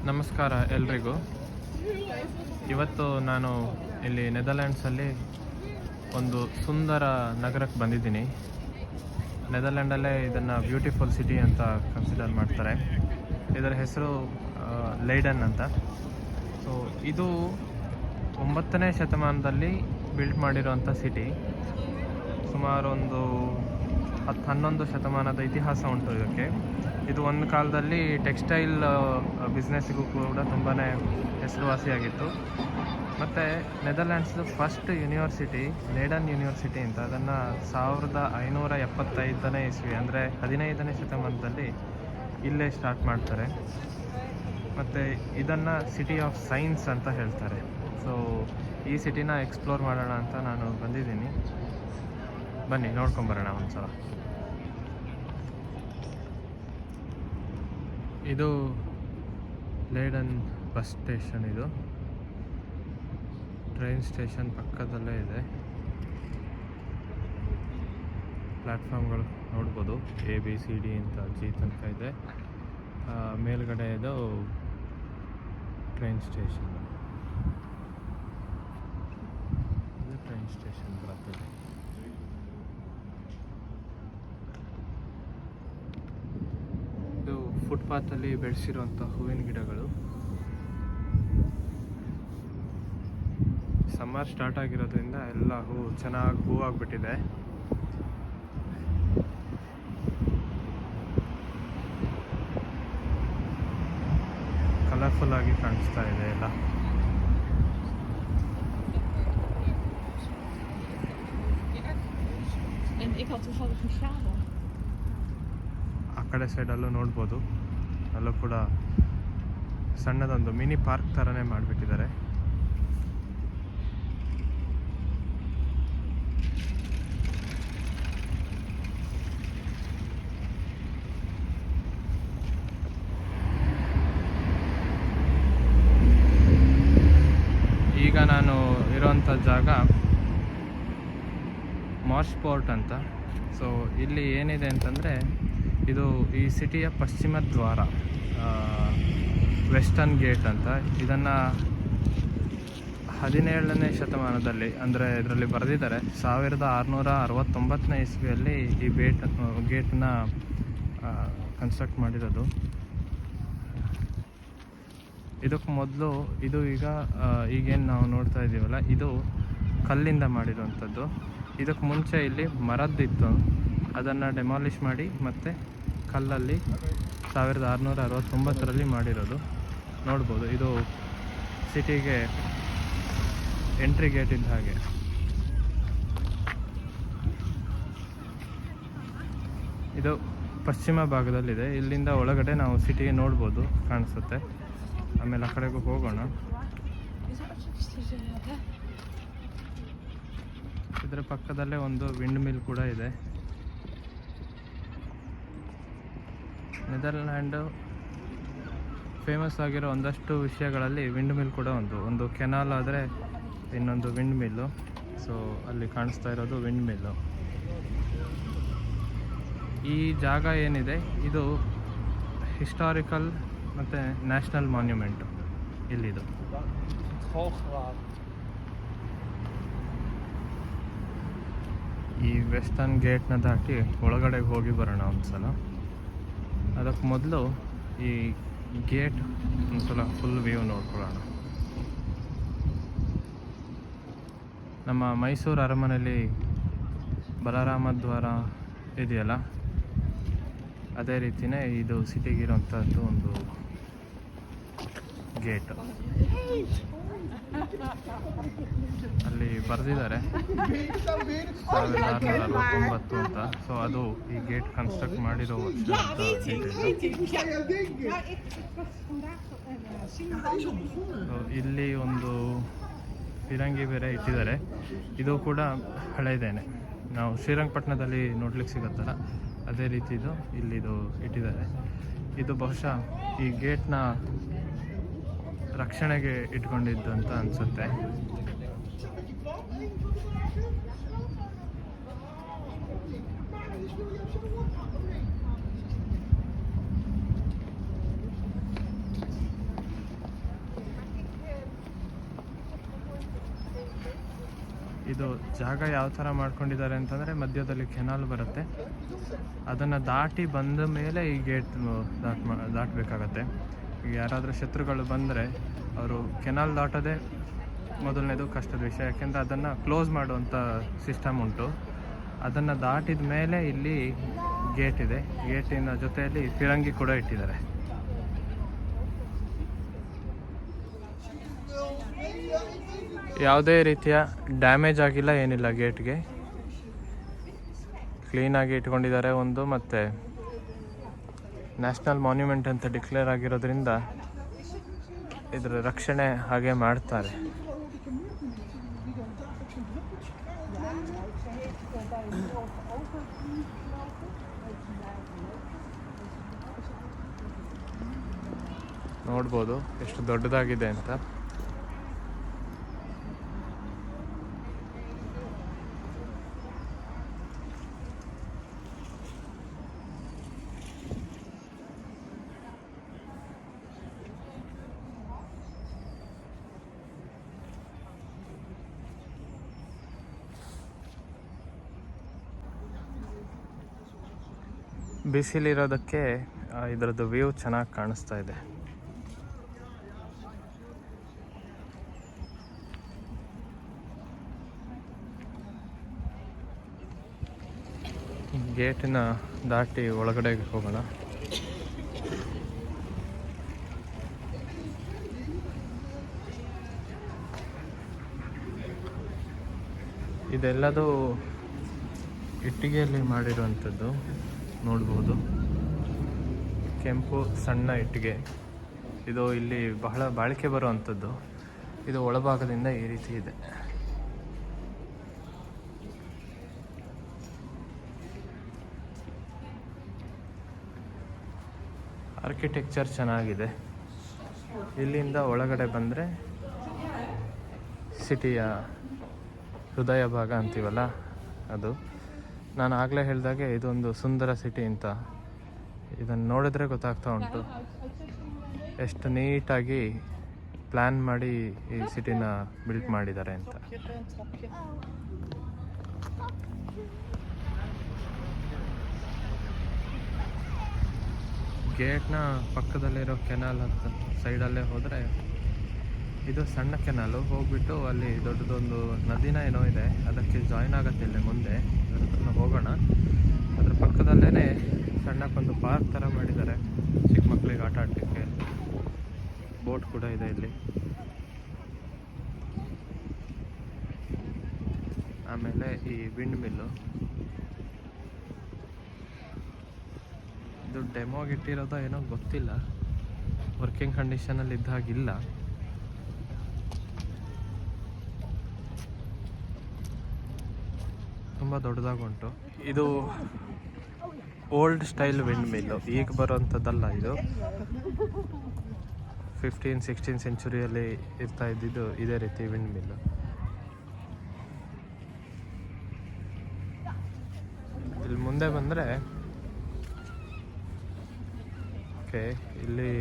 ನಮಸ್ಕಾರ ಎಲ್ರಿಗೂ. ಇವತ್ತು ನಾನು ಇಲ್ಲಿ ನೆದರ್ಲ್ಯಾಂಡ್ಸಲ್ಲಿ ಒಂದು ಸುಂದರ ನಗರಕ್ಕೆ ಬಂದಿದ್ದೀನಿ. ನೆದರ್ಲ್ಯಾಂಡಲ್ಲೇ ಇದನ್ನು ಬ್ಯೂಟಿಫುಲ್ ಸಿಟಿ ಅಂತ ಕನ್ಸಿಡರ್ ಮಾಡ್ತಾರೆ. ಇದರ ಹೆಸರು ಲೈಡನ್ ಅಂತ. ಸೊ ಇದು 9ನೇ ಶತಮಾನದಲ್ಲಿ ಬಿಲ್ಟ್ ಮಾಡಿರೋಂಥ ಸಿಟಿ. ಸುಮಾರು ಒಂದು 10-11 ಶತಮಾನದ ಇತಿಹಾಸ ಉಂಟು ಇದಕ್ಕೆ. ಇದು ಒಂದು ಕಾಲದಲ್ಲಿ ಟೆಕ್ಸ್ಟೈಲ್ ಬಿಸ್ನೆಸ್ಸಿಗೂ ಕೂಡ ತುಂಬಾ ಹೆಸರುವಾಸಿಯಾಗಿತ್ತು. ಮತ್ತು ನೆದರ್ಲ್ಯಾಂಡ್ಸ್ದು ಫಸ್ಟ್ ಯೂನಿವರ್ಸಿಟಿ ಲೈಡನ್ ಯೂನಿವರ್ಸಿಟಿ ಅಂತ, ಅದನ್ನು 1575ನೇ ಇಸ್ವಿ ಅಂದರೆ 15ನೇ ಶತಮಾನದಲ್ಲಿ ಇಲ್ಲೇ ಸ್ಟಾರ್ಟ್ ಮಾಡ್ತಾರೆ. ಮತ್ತು ಇದನ್ನು ಸಿಟಿ ಆಫ್ ಸೈನ್ಸ್ ಅಂತ ಹೇಳ್ತಾರೆ. ಸೊ ಈ ಸಿಟಿನ ಎಕ್ಸ್ಪ್ಲೋರ್ ಮಾಡೋಣ ಅಂತ ನಾನು ಬಂದಿದ್ದೀನಿ. ಬನ್ನಿ ನೋಡ್ಕೊಂಬರೋಣ ಒಂದು ಸಲ. ಇದು ಲೈಡನ್ ಬಸ್ ಸ್ಟೇಷನ್. ಇದು ಟ್ರೈನ್ ಸ್ಟೇಷನ್ ಪಕ್ಕದಲ್ಲೇ ಇದೆ. ಪ್ಲ್ಯಾಟ್ಫಾರ್ಮ್ಗಳು ನೋಡ್ಬೋದು, ABCD ಅಂತ G ತನಕ ಇದೆ. ಮೇಲ್ಗಡೆ ಇದು ಟ್ರೈನ್ ಸ್ಟೇಷನ್. ಇದು ಟ್ರೈನ್ ಸ್ಟೇಷನ್ ಬರ್ತದೆ. ಇದು ಫುಟ್ಪಾತಲ್ಲಿ ಬೆಳೆಸಿರುವಂಥ ಹೂವಿನ ಗಿಡಗಳು. ಸಮ್ಮರ್ ಸ್ಟಾರ್ಟ್ ಆಗಿರೋದ್ರಿಂದ ಎಲ್ಲ ಚೆನ್ನಾಗಿ ಹೂವಾಗ್ಬಿಟ್ಟಿದೆ. ಕಲರ್ಫುಲ್ ಆಗಿ ಕಾಣಿಸ್ತಾ ಇದೆ ಎಲ್ಲ. ಆ ಕಡೆ ಸೈಡಲ್ಲೂ ನೋಡ್ಬೋದು, ಅಲ್ಲೂ ಕೂಡ ಸಣ್ಣದೊಂದು ಮಿನಿ ಪಾರ್ಕ್ ಥರನೇ ಮಾಡಿಬಿಟ್ಟಿದ್ದಾರೆ. ಈಗ ನಾನು ಇರೋಂಥ ಜಾಗ ಮಾರ್ಶ್ಪೋರ್ಟ್ ಅಂತ. ಸೊ ಇಲ್ಲಿ ಏನಿದೆ ಅಂತಂದರೆ, ಇದು ಈ ಸಿಟಿಯ ಪಶ್ಚಿಮ ದ್ವಾರ, ವೆಸ್ಟರ್ನ್ ಗೇಟ್ ಅಂತ. ಇದನ್ನು 17ನೇ ಶತಮಾನದಲ್ಲಿ, ಅಂದರೆ ಇದರಲ್ಲಿ ಬರೆದಿದ್ದಾರೆ 1669ನೇ ಇಸ್ವಿಯಲ್ಲಿ ಈ ಗೇಟನ್ನ ಕನ್ಸ್ಟ್ರಕ್ಟ್ ಮಾಡಿರೋದು. ಇದಕ್ಕೆ ಮೊದಲು ಇದು ಈಗೇನು ನಾವು ನೋಡ್ತಾ ಇದ್ದೀವಲ್ಲ, ಇದು ಕಲ್ಲಿಂದ ಮಾಡಿರುವಂಥದ್ದು. ಇದಕ್ಕೆ ಮುಂಚೆ ಇಲ್ಲಿ ಮರದ್ದಿತ್ತು, ಅದನ್ನು ಡೆಮಾಲಿಷ್ ಮಾಡಿ ಮತ್ತೆ ಕಲ್ಲಲ್ಲಿ 1669ರಲ್ಲಿ ಮಾಡಿರೋದು. ನೋಡ್ಬೋದು, ಇದು ಸಿಟಿಗೆ ಎಂಟ್ರಿ ಗೇಟ್ ಇದ್ದ ಹಾಗೆ. ಇದು ಪಶ್ಚಿಮ ಭಾಗದಲ್ಲಿದೆ. ಇಲ್ಲಿಂದ ಒಳಗಡೆ ನಾವು ಸಿಟಿ ನೋಡ್ಬೋದು, ಕಾಣಿಸುತ್ತೆ. ಆಮೇಲೆ ಆ ಕಡೆಗೂ ಹೋಗೋಣ. ಇದರ ಪಕ್ಕದಲ್ಲೇ ಒಂದು ವಿಂಡ್ ಮಿಲ್ ಕೂಡ ಇದೆ. ನೆದರ್ಲ್ಯಾಂಡು ಫೇಮಸ್ ಆಗಿರೋ ಒಂದಷ್ಟು ವಿಷಯಗಳಲ್ಲಿ ವಿಂಡ್ ಮಿಲ್ ಕೂಡ ಒಂದು ಕೆನಾಲ್ ಆದರೆ ಇನ್ನೊಂದು ವಿಂಡ್ ಮಿಲ್ಲು. ಸೊ ಅಲ್ಲಿ ಕಾಣಿಸ್ತಾ ಇರೋದು ವಿಂಡ್ ಮಿಲ್ಲು. ಈ ಜಾಗ ಏನಿದೆ ಇದು ಹಿಸ್ಟಾರಿಕಲ್ ಮತ್ತು ನ್ಯಾಷನಲ್ ಮಾನ್ಯುಮೆಂಟು ಇಲ್ಲಿದು. ಈ ವೆಸ್ಟರ್ನ್ ಗೇಟ್ನ ದಾಟಿ ಒಳಗಡೆಗೆ ಹೋಗಿ ಬರೋಣ ಒಂದು ಸಲ. ಅದಕ್ಕೆ ಮೊದಲು ಈ ಗೇಟ್ ಒಂದು ಸಲ ಫುಲ್ ವ್ಯೂ ನೋಡ್ಕೊಳ್ಳೋಣ. ನಮ್ಮ ಮೈಸೂರು ಅರಮನೆಯಲ್ಲಿ ಬಲರಾಮ ದ್ವಾರ ಇದೆಯಲ್ಲ, ಅದೇ ರೀತಿಯೇ ಇದು ಸಿಟಿಗಿರೋಂಥದ್ದು ಒಂದು ಗೇಟ್. ಅಲ್ಲಿ ಬರೆದಿದ್ದಾರೆ 1669 ಅಂತ. ಸೊ ಅದು ಈ ಗೇಟ್ ಕನ್ಸ್ಟ್ರಕ್ಟ್ ಮಾಡಿರೋ ವರ್ಷ ಅಂತ ಇಲ್ಲಿ ಒಂದು ಫಿರಂಗಿ ಬೇರೆ ಇಟ್ಟಿದ್ದಾರೆ. ಇದು ಕೂಡ ಹಳೆಯದೇನೆ, ನಾವು ಶ್ರೀರಂಗಪಟ್ಟಣದಲ್ಲಿ ನೋಡ್ಲಿಕ್ಕೆ ಸಿಗುತ್ತಲ್ಲ ಅದೇ ರೀತಿದು ಇಲ್ಲಿದು ಇಟ್ಟಿದ್ದಾರೆ. ಇದು ಬಹುಶಃ ಈ ಗೇಟ್ನ ರಕ್ಷಣೆಗೆ ಇಟ್ಕೊಂಡಿದ್ದು ಅಂತ ಅನಿಸುತ್ತೆ. ಇದು ಜಾಗ ಯಾವ ಥರ ಮಾಡ್ಕೊಂಡಿದ್ದಾರೆ ಅಂತಂದರೆ ಮಧ್ಯದಲ್ಲಿ ಕೆನಾಲ್ ಬರುತ್ತೆ, ಅದನ್ನು ದಾಟಿ ಬಂದ ಮೇಲೆ ಈ ಗೇಟ್ ದಾಟಬೇಕಾಗತ್ತೆ. ಈಗ ಯಾರಾದರೂ ಶತ್ರುಗಳು ಬಂದರೆ ಅವರು ಕೆನಾಲ್ ದಾಟೋದೇ ಮೊದಲನೇದು ಕಷ್ಟದ ವಿಷಯ, ಯಾಕೆಂದರೆ ಅದನ್ನು ಕ್ಲೋಸ್ ಮಾಡುವಂಥ ಸಿಸ್ಟಮ್ ಉಂಟು. ಅದನ್ನು ದಾಟಿದ ಮೇಲೆ ಇಲ್ಲಿ ಗೇಟ್ ಇದೆ, ಗೇಟಿನ ಜೊತೆಯಲ್ಲಿ ಫಿರಂಗಿ ಕೂಡ ಇಟ್ಟಿದ್ದಾರೆ. ಯಾವುದೇ ರೀತಿಯ ಡ್ಯಾಮೇಜ್ ಆಗಿಲ್ಲ, ಏನಿಲ್ಲ. ಗೇಟ್ಗೆ ಕ್ಲೀನಾಗಿ ಇಟ್ಕೊಂಡಿದ್ದಾರೆ ಒಂದು, ಮತ್ತು ನ್ಯಾಷನಲ್ ಮಾನ್ಯುಮೆಂಟ್ ಅಂತ ಡಿಕ್ಲೇರ್ ಆಗಿರೋದ್ರಿಂದ ಇದರ ರಕ್ಷಣೆ ಹಾಗೆ ಮಾಡ್ತಾರೆ. ನೋಡ್ಬೋದು ಎಷ್ಟು ದೊಡ್ಡದಾಗಿದೆ ಅಂತ. ಬಿಸಿಲಿರೋದಕ್ಕೆ ಇದರದ್ದು ವ್ಯೂ ಚೆನ್ನಾಗಿ ಕಾಣಿಸ್ತಾ ಇದೆ. ಗೇಟಿನ ದಾಟಿ ಒಳಗಡೆ ಹೋಗೋಣ. ಇದೆಲ್ಲದು ಇಟ್ಟಿಗೆಯಲ್ಲಿ ಮಾಡಿರುವಂಥದ್ದು ನೋಡ್ಬೋದು. ಕೆಂಪು ಸಣ್ಣ ಇಟ್ಟಿಗೆ, ಇದು ಇಲ್ಲಿ ಬಹಳ ಬಾಳಿಕೆ ಬರುವಂಥದ್ದು. ಇದು ಒಳಭಾಗದಿಂದ ಈ ರೀತಿ ಇದೆ. ಆರ್ಕಿಟೆಕ್ಚರ್ ಚೆನ್ನಾಗಿದೆ. ಇಲ್ಲಿಂದ ಒಳಗಡೆ ಬಂದರೆ ಸಿಟಿಯ ಹೃದಯ ಭಾಗ ಅಂತೀವಲ್ಲ ಅದು. ನಾನು ಆಗಲೇ ಹೇಳಿದಾಗೆ ಇದೊಂದು ಸುಂದರ ಸಿಟಿ ಅಂತ. ಇದನ್ನು ನೋಡಿದ್ರೆ ಗೊತ್ತಾಗ್ತಾ ಉಂಟು ಎಷ್ಟು ನೀಟಾಗಿ ಪ್ಲ್ಯಾನ್ ಮಾಡಿ ಈ ಸಿಟಿನ ಬಿಲ್ಟ್ ಮಾಡಿದ್ದಾರೆ ಅಂತ. ಗೇಟ್ನ ಪಕ್ಕದಲ್ಲಿರೋ ಕೆನಾಲ್ ಅಂತ ಸೈಡಲ್ಲೇ ಹೋದರೆ ಇದು ಸಣ್ಣ ಕೆನಾಲು ಹೋಗ್ಬಿಟ್ಟು ಅಲ್ಲಿ ದೊಡ್ಡದೊಂದು ನದಿನ ಏನೋ ಇದೆ, ಅದಕ್ಕೆ ಜಾಯ್ನ್ ಆಗುತ್ತೆ ಇಲ್ಲಿ ಮುಂದೆ. ಅದನ್ನು ಹೋಗೋಣ. ಅದ್ರ ಪಕ್ಕದಲ್ಲೇ ಸಣ್ಣಕ್ಕೊಂದು ಪಾರ್ಕ್ ಥರ ಮಾಡಿದ್ದಾರೆ, ಚಿಕ್ಕ ಮಕ್ಕಳಿಗೆ ಆಟ ಆಡಲಿಕ್ಕೆ. ಬೋಟ್ ಕೂಡ ಇದೆ ಇಲ್ಲಿ. ಆಮೇಲೆ ಈ ವಿಂಡ್ ಮಿಲ್ಲು, ಇದು ಡೆಮೋಗೆ ಇಟ್ಟಿರೋದೋ ಏನೋ ಗೊತ್ತಿಲ್ಲ, ವರ್ಕಿಂಗ್ ಕಂಡೀಷನಲ್ಲಿ ಇದ್ದಾಗಿಲ್ಲ. ತುಂಬ ದೊಡ್ಡದಾಗುಂಟು. ಇದು ಓಲ್ಡ್ ಸ್ಟೈಲ್ ವಿಂಡ್ ಮಿಲ್ಲು, ಈಗ ಬರೋವಂಥದ್ದಲ್ಲ. ಇದು 15-16 ಸೆಂಚುರಿಯಲ್ಲಿ ಇರ್ತಾ ಇದ್ದಿದ್ದು ಇದೇ ರೀತಿ ವಿಂಡ್ ಮಿಲ್ಲು. ಇಲ್ಲಿ ಮುಂದೆ ಬಂದರೆ ಓಕೆ, ಇಲ್ಲಿ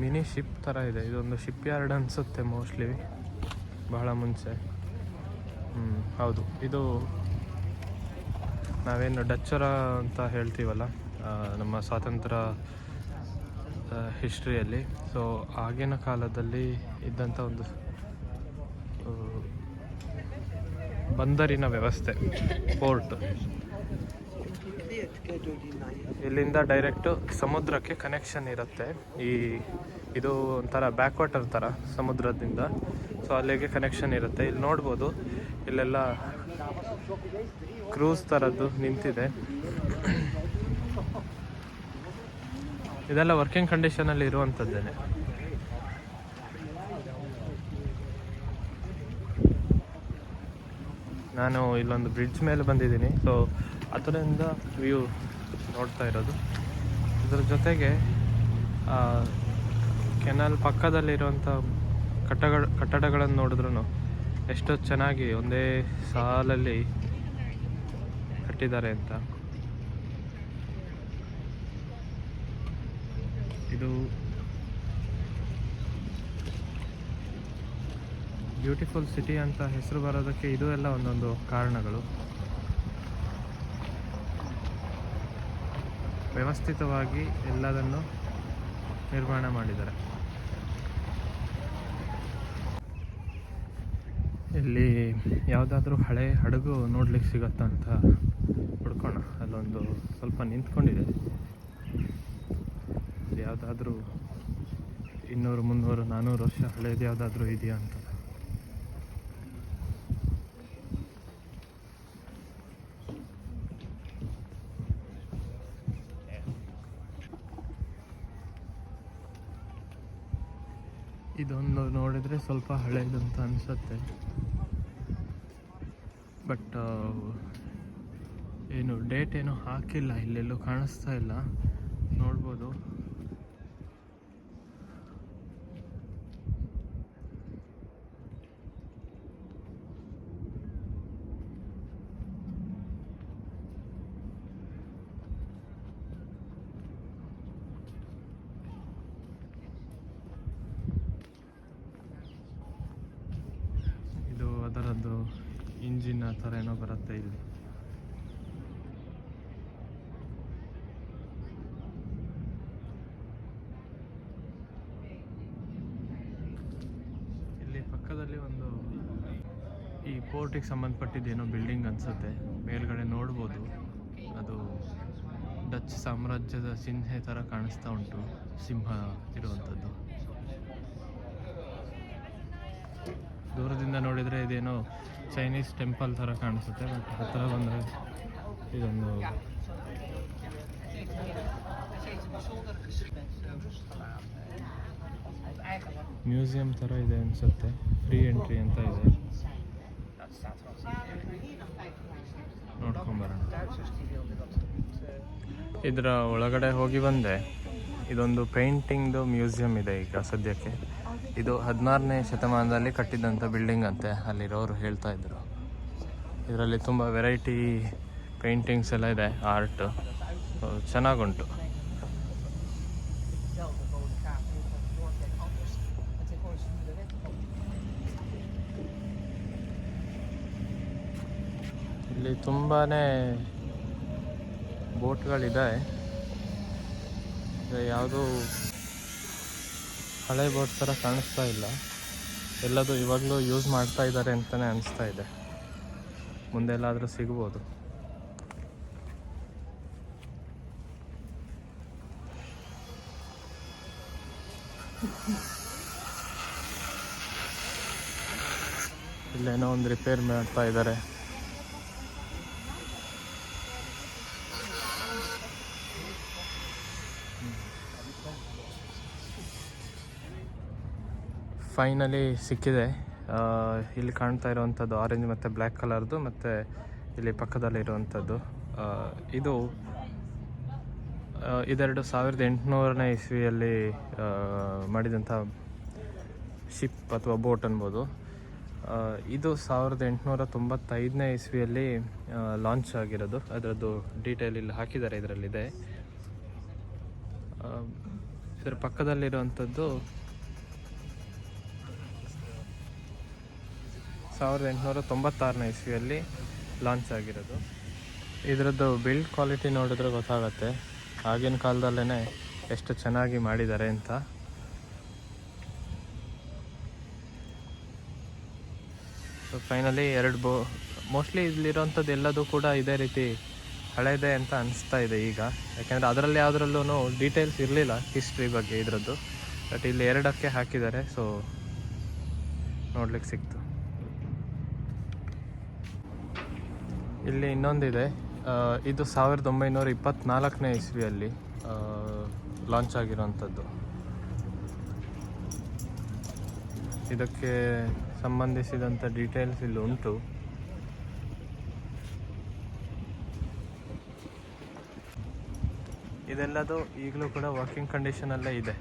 ಮಿನಿ ಶಿಪ್ ಥರ ಇದೆ. ಇದೊಂದು ಶಿಪ್ ಯಾರ್ಡ್ ಅನಿಸುತ್ತೆ ಮೋಸ್ಟ್ಲಿ, ಬಹಳ ಮುಂಚೆ. ಹೌದು, ಇದು ನಾವೇನು ಡಚ್ಚರ ಅಂತ ಹೇಳ್ತೀವಲ್ಲ ನಮ್ಮ ಸ್ವಾತಂತ್ರ್ಯ ಹಿಸ್ಟ್ರಿಯಲ್ಲಿ. ಸೊ ಆಗಿನ ಕಾಲದಲ್ಲಿ ಇದ್ದಂಥ ಒಂದು ಬಂದರಿನ ವ್ಯವಸ್ಥೆ, ಪೋರ್ಟ್. ಇಲ್ಲಿಂದ ಡೈರೆಕ್ಟು ಸಮುದ್ರಕ್ಕೆ ಕನೆಕ್ಷನ್ ಇರುತ್ತೆ. ಇದು ಒಂಥರ ಬ್ಯಾಕ್ ವಾಟರ್ ಥರ ಸಮುದ್ರದಿಂದ, ಸೊ ಅಲ್ಲಿಗೆ ಕನೆಕ್ಷನ್ ಇರುತ್ತೆ. ಇಲ್ಲಿ ನೋಡ್ಬೋದು, ಇಲ್ಲೆಲ್ಲ ಕ್ರೂಸ್ ಥರದ್ದು ನಿಂತಿದೆ. ಇದೆಲ್ಲ ವರ್ಕಿಂಗ್ ಕಂಡೀಷನಲ್ಲಿ ಇರುವಂಥದ್ದೇನೆ. ನಾನು ಇಲ್ಲೊಂದು ಬ್ರಿಡ್ಜ್ ಮೇಲೆ ಬಂದಿದ್ದೀನಿ, ಸೊ ಅದರಿಂದ ವ್ಯೂ ನೋಡ್ತಾ ಇರೋದು. ಇದರ ಜೊತೆಗೆ ಕೆನಾಲ್ ಪಕ್ಕದಲ್ಲಿರುವಂಥ ಕಟ್ಟಡಗಳನ್ನು ನೋಡಿದ್ರೂ ಎಷ್ಟು ಚೆನ್ನಾಗಿ ಒಂದೇ ಸಾಲಲ್ಲಿ ಕಟ್ಟಿದ್ದಾರೆ ಅಂತ. ಇದು ಬ್ಯೂಟಿಫುಲ್ ಸಿಟಿ ಅಂತ ಹೆಸರು ಬರೋದಕ್ಕೆ ಇದು ಎಲ್ಲ ಒಂದೊಂದು ಕಾರಣಗಳು. ವ್ಯವಸ್ಥಿತವಾಗಿ ಎಲ್ಲದನ್ನು ನಿರ್ಮಾಣ ಮಾಡಿದ್ದಾರೆ. ಇಲ್ಲಿ ಯಾವುದಾದ್ರೂ ಹಳೆ ಹಡಗು ನೋಡ್ಲಿಕ್ಕೆ ಸಿಗತ್ತಾ ಅಂತ ಹುಡ್ಕೋಣ. ಅಲ್ಲೊಂದು ಸ್ವಲ್ಪ ನಿಂತ್ಕೊಂಡಿದೆ. ಯಾವುದಾದ್ರೂ 200, 300, 400 ವರ್ಷ ಹಳೇದು ಯಾವುದಾದ್ರೂ ಇದೆಯಾ ಅಂತ. ಇದೊಂದು ನೋಡಿದರೆ ಸ್ವಲ್ಪ ಹಳೇದು ಅಂತ ಅನಿಸುತ್ತೆ. ಬಟ್ ಏನು ಡೇಟ್ ಏನೂ ಹಾಕಿಲ್ಲ, ಇಲ್ಲೆಲ್ಲೂ ಕಾಣಿಸ್ತಾ ಇಲ್ಲ. ನೋಡ್ಬೋದು. ಇದು ಅದರದ್ದು ಇಂಜಿನ್ ಆ ಥರ ಏನೋ ಬರುತ್ತೆ ಇಲ್ಲಿ. ಪಕ್ಕದಲ್ಲಿ ಒಂದು ಈ ಪೋರ್ಟಿಗೆ ಸಂಬಂಧಪಟ್ಟಿದ್ದೇನೋ ಬಿಲ್ಡಿಂಗ್ ಅನಿಸುತ್ತೆ. ಮೇಲ್ಗಡೆ ನೋಡ್ಬೋದು, ಅದು ಡಚ್ ಸಾಮ್ರಾಜ್ಯದ ಚಿಹ್ನೆ ಥರ ಕಾಣಿಸ್ತಾ ಉಂಟು, ಸಿಂಹ ಇರುವಂಥದ್ದು. ದೂರದಿಂದ ನೋಡಿದರೆ ಇದೇನೋ ಚೈನೀಸ್ ಟೆಂಪಲ್ ಥರ ಕಾಣಿಸುತ್ತೆ. ಬಟ್ ಹತ್ತಿರ ಬಂದರೆ ಇದೊಂದು ಮ್ಯೂಸಿಯಂ ಥರ ಇದೆ ಅನಿಸುತ್ತೆ. ಫ್ರೀ ಎಂಟ್ರಿ ಅಂತ ಇದೆ, ನೋಡ್ಕೊಂಬರೋಣ. ಇದರ ಒಳಗಡೆ ಹೋಗಿ ಬಂದೆ. ಇದೊಂದು ಪೇಂಟಿಂಗ್ದು ಮ್ಯೂಸಿಯಂ ಇದೆ ಈಗ ಸದ್ಯಕ್ಕೆ. ಇದು 16ನೇ ಶತಮಾನದಲ್ಲಿ ಕಟ್ಟಿದಂಥ ಬಿಲ್ಡಿಂಗ್ ಅಂತೆ, ಅಲ್ಲಿರೋರು ಹೇಳ್ತಾ ಇದ್ರು. ಇದರಲ್ಲಿ ತುಂಬ ವೆರೈಟಿ ಪೇಂಟಿಂಗ್ಸ್ ಎಲ್ಲ ಇದೆ, ಆರ್ಟ್ ಚೆನ್ನಾಗುಂಟು. ಇಲ್ಲಿ ತುಂಬಾ ಬೋಟ್ಗಳಿದೆ. ಯಾವುದೂ ಹಳೆ ಬೋಟ್ ಥರ ಕಾಣಿಸ್ತಾ ಇಲ್ಲ. ಎಲ್ಲದು ಇವಾಗಲೂ ಯೂಸ್ ಮಾಡ್ತಾ ಇದ್ದಾರೆ ಅಂತಲೇ ಅನಿಸ್ತಾ ಇದೆ. ಮುಂದೆ ಎಲ್ಲಾದರೂ ಸಿಗ್ಬೋದು. ಇಲ್ಲೇನೋ ಒಂದು ರಿಪೇರ್ ಮಾಡ್ತಾ ಇದ್ದಾರೆ. ಫೈನಲಿ ಸಿಕ್ಕಿದೆ. ಇಲ್ಲಿ ಕಾಣ್ತಾ ಇರುವಂಥದ್ದು ಆರೆಂಜ್ ಮತ್ತು ಬ್ಲ್ಯಾಕ್ ಕಲರ್ದು, ಮತ್ತು ಇಲ್ಲಿ ಪಕ್ಕದಲ್ಲಿರುವಂಥದ್ದು ಇದೆರಡು 1800ನೇ ಇಸ್ವಿಯಲ್ಲಿ ಮಾಡಿದಂಥ ಶಿಪ್ ಅಥವಾ ಬೋಟ್ ಅನ್ಬೋದು. ಇದು 1895ನೇ ಇಸ್ವಿಯಲ್ಲಿ ಲಾಂಚ್ ಆಗಿರೋದು. ಅದರದ್ದು ಡೀಟೇಲ್ ಇಲ್ಲಿ ಹಾಕಿದ್ದಾರೆ, ಇದರಲ್ಲಿದೆ. ಇದರ ಪಕ್ಕದಲ್ಲಿರುವಂಥದ್ದು 1896ನೇ ಇಸ್ವಿಯಲ್ಲಿ ಲಾಂಚ್ ಆಗಿರೋದು. ಇದರದ್ದು ಬಿಲ್ಡ್ ಕ್ವಾಲಿಟಿ ನೋಡಿದ್ರೆ ಗೊತ್ತಾಗತ್ತೆ ಆಗಿನ ಕಾಲದಲ್ಲೇ ಎಷ್ಟು ಚೆನ್ನಾಗಿ ಮಾಡಿದ್ದಾರೆ ಅಂತ. ಸೊ ಫೈನಲಿ ಮೋಸ್ಟ್ಲಿ ಇಲ್ಲಿರೋಂಥದ್ದು ಎಲ್ಲದೂ ಕೂಡ ಇದೇ ರೀತಿ ಹಳೇದೇ ಅಂತ ಅನಿಸ್ತಾ ಇದೆ ಈಗ. ಯಾಕೆಂದರೆ ಅದರಲ್ಲಿ ಯಾವುದ್ರಲ್ಲೂ ಡೀಟೇಲ್ಸ್ ಇರಲಿಲ್ಲ ಹಿಸ್ಟ್ರಿ ಬಗ್ಗೆ ಇದರದ್ದು. ಬಟ್ ಇಲ್ಲಿ 2ಕ್ಕೆ ಹಾಕಿದ್ದಾರೆ, ಸೊ ನೋಡ್ಲಿಕ್ಕೆ ಸಿಕ್ತು. ಇಲ್ಲಿ ಇನ್ನೊಂದಿದೆ. ಇದು 1924ನೇ ಇಸ್ವಿಯಲ್ಲಿ ಲಾಂಚ್ ಆಗಿರೋವಂಥದ್ದು. ಇದಕ್ಕೆ ಸಂಬಂಧಿಸಿದಂಥ ಡೀಟೇಲ್ಸ್ ಇಲ್ಲಿ ಉಂಟು. ಇದೆಲ್ಲದು ಈಗಲೂ ಕೂಡ ವರ್ಕಿಂಗ್ ಕಂಡೀಷನಲ್ಲೇ ಇದೆ.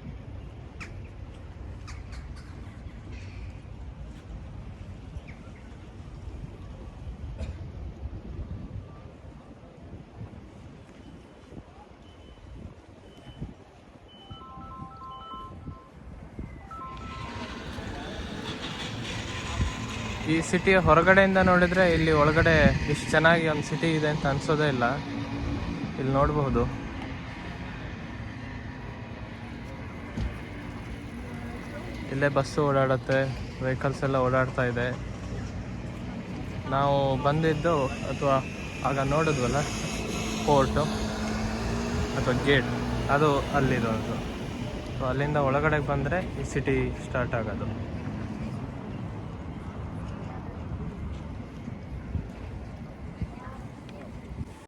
ಈ ಸಿಟಿಯ ಹೊರಗಡೆಯಿಂದ ನೋಡಿದರೆ ಇಲ್ಲಿ ಒಳಗಡೆ ಇಷ್ಟು ಚೆನ್ನಾಗಿ ಒಂದು ಸಿಟಿ ಇದೆ ಅಂತ ಅನ್ಸೋದೇ ಇಲ್ಲ. ಇಲ್ಲಿ ನೋಡಬಹುದು, ಇಲ್ಲೇ ಬಸ್ಸು ಓಡಾಡುತ್ತೆ, ವೆಹಿಕಲ್ಸ್ ಎಲ್ಲ ಓಡಾಡ್ತಾ ಇದೆ. ನಾವು ಬಂದಿದ್ದು ಅಥವಾ ಆಗ ನೋಡಿದ್ವಲ್ಲ ಪೋರ್ಟು ಅಥವಾ ಗೇಟ್, ಅದು ಅಲ್ಲಿರೋದು. ಸೊ ಅಲ್ಲಿಂದ ಒಳಗಡೆ ಬಂದರೆ ಈ ಸಿಟಿ ಸ್ಟಾರ್ಟ್ ಆಗೋದು.